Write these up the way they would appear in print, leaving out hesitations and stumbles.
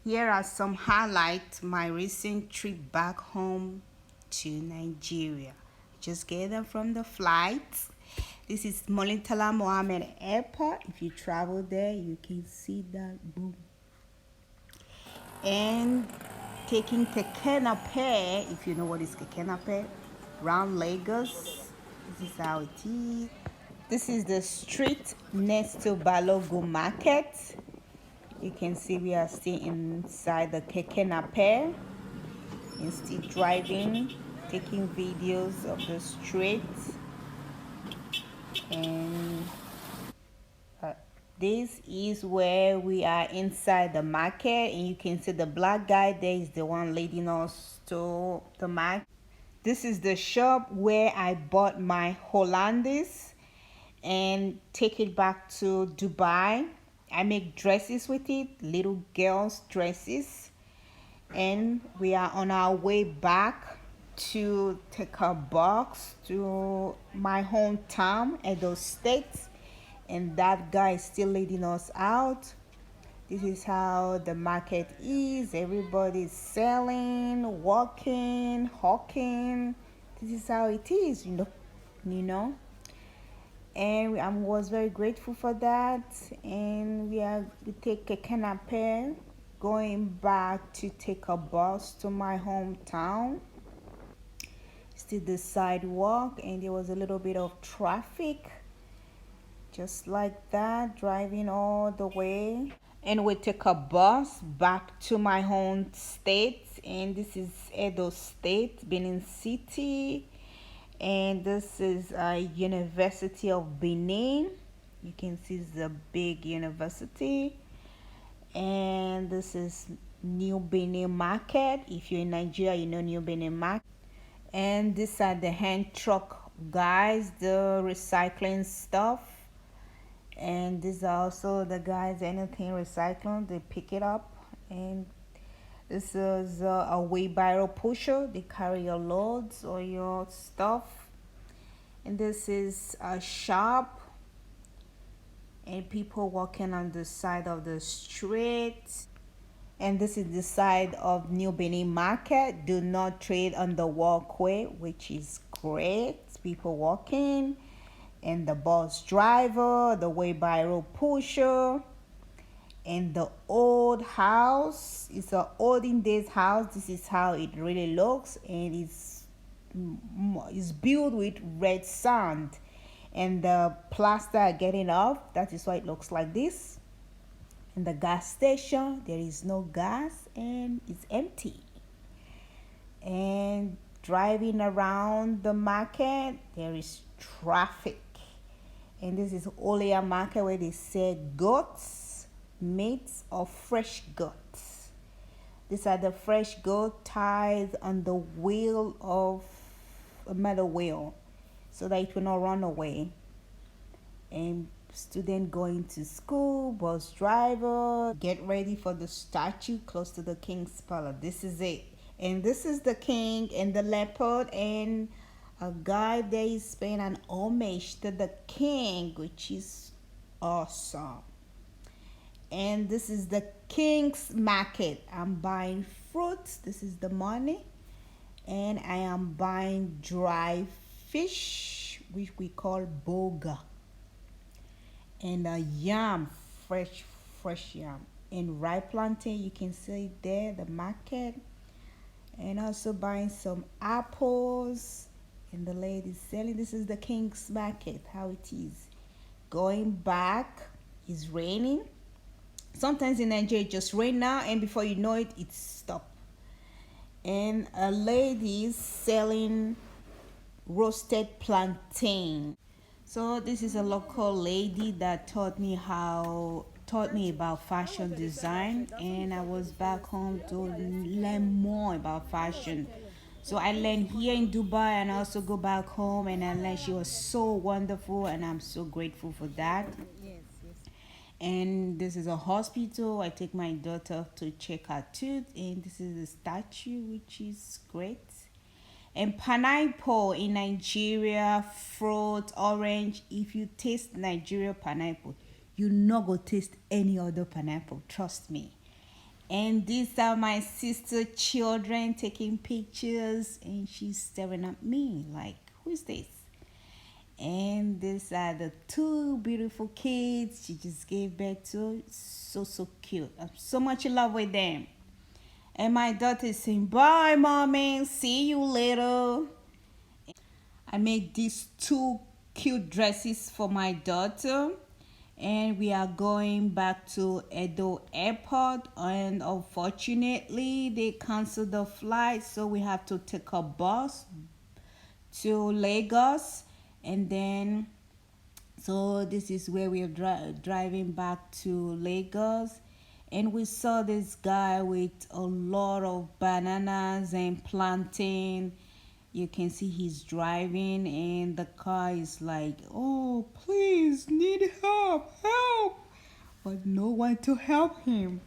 Here are some highlights my recent trip back home to Nigeria. Just get them from the flight. This is Molintala Mohammed Airport. If you travel there, you can see that boom. And taking Keke Nape, if you know what is Keke Nape, around Lagos. This is how it is. This is the street next to Balogun Market. You can see we are still inside the Keke Nape and still driving, taking videos of the street. And this is where we are inside the market, and you can see the black guy there is the one leading us to the market. This is the shop where I bought my Hollandis and take it back to Dubai. I make dresses with it, little girls dresses, and we are on our way back to take a box to my hometown, Edo State, and that guy is still leading us out. This is how the market is. Everybody's selling, walking, hawking. This is how it is, you know. And I was very grateful for that. And we take a canapé, going back to take a bus to my hometown. Still the sidewalk, and there was a little bit of traffic, just like that, driving all the way. And we take a bus back to my home state, and this is Edo State, Benin City, and this is a University of Benin. You can see it's a big university. And this is New Benin Market. If you're in Nigeria, you know New Benin Market. And these are the hand truck guys, the recycling stuff. And these are also the guys, anything recycling, they pick it up. And this is a wheelbarrow pusher. They carry your loads or your stuff. And this is a shop, and people walking on the side of the street. And this is the side of New Benin Market. Do not trade on the walkway, which is great. People walking, and the bus driver, the wheelbarrow pusher, and the old house. It's an olden days house. This is how it really looks, and it's built with red sand, and the plaster getting off. That is why it looks like this. And the gas station, there is no gas and it's empty. And driving around the market, there is traffic. And this is Olea Market, where they sell goats, meats, or fresh goats. These are the fresh goat tied on the wheel of a metal wheel, so that it will not run away. And student going to school, bus driver, get ready for the statue close to the king's palace. This is it. And this is the king and the leopard, and a guy there is paying an homage to the king, which is awesome. And this is the king's market. I'm buying fruits. This is the money. And I am buying dry fish, which we call boga. And a yam, fresh yam. And ripe plantain, you can see there, the market. And also buying some apples. And the lady selling. This is the king's market, how it is. Going back, it's raining. Sometimes in Nigeria it just rain now, and before you know it, it's stopped. And a lady selling roasted plantain. So this is a local lady that taught me about fashion design, and I was back home to learn more about fashion. So I learned here in Dubai, and I also go back home and I learned. She was so wonderful, and I'm so grateful for that. And this is a hospital. I take my daughter to check her tooth, and this is a statue, which is great. And pineapple in Nigeria, fruit, orange. If you taste Nigeria pineapple, you not go taste any other pineapple. Trust me. And these are my sister children taking pictures, and she's staring at me like, who's this? And these are the two beautiful kids she just gave birth to. So cute. I'm so much in love with them. And my daughter is saying, bye, mommy. See you later. I made these two cute dresses for my daughter. And we are going back to Edo Airport. And unfortunately, they canceled the flight. So we have to take a bus to Lagos. And then, so this is where we are driving back to Lagos. And we saw this guy with a lot of bananas and plantain. You can see he's driving, and the car is like, oh, please, need help. But no one to help him.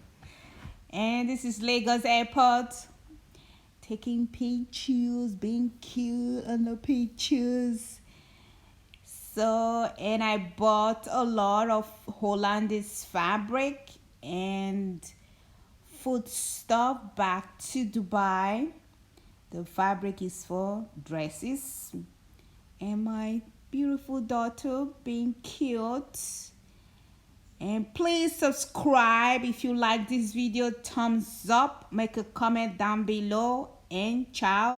And this is Lagos Airport. Taking pictures, being cute on the pictures. So, and I bought a lot of Hollandaise fabric and food stuff back to Dubai. The fabric is for dresses. And my beautiful daughter being cute. And please subscribe if you like this video. Thumbs up. Make a comment down below. And ciao.